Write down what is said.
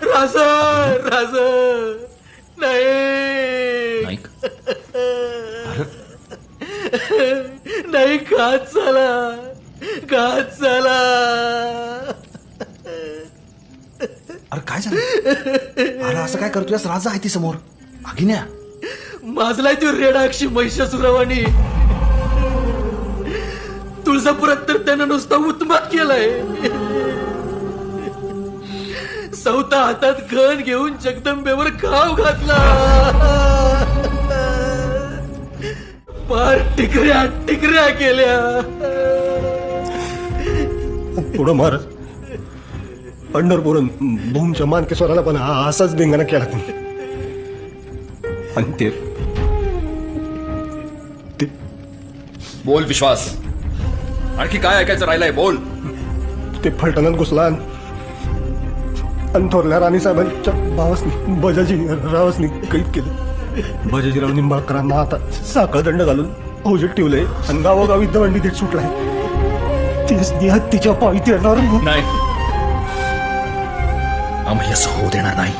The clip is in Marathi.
राज राज नाही नाईक नाही घात झाला अरे काय झालं? अरे असं काय करतोयस? राजा आहे ती समोर. अगिन्या माजलाय ती रेडाक्षी महिषासुरवाणी. तुळजापुरात तर त्यानं नुसता उत्मात केलाय. सौता हातात घन घेऊन जगदंबेवर घाव घातला. पार टिकऱ्या टिकऱ्या केल्या. पुढं महाराज पंढरपूरून भूमच्या मानकेश्वराला पण असाच धिंगाणा केला तुम्ही. आणि ते बोल विश्वास, आणखी काय ऐकायचं राहिलंय? बोल. ते फलटणात घुसला आणि थोरल्या राणीसाहेबांच्या भावासनी बजाजी रावासनी कैद केलं. बजाजीराव निंबाळकरांना आता साखळदंड घालून फौजेत ठेवलंय आणि गावोगावी दवंडी देत सुटलाय. तेच तिच्या पायी येणार नाही, आम्ही असं होऊ देणार नाही.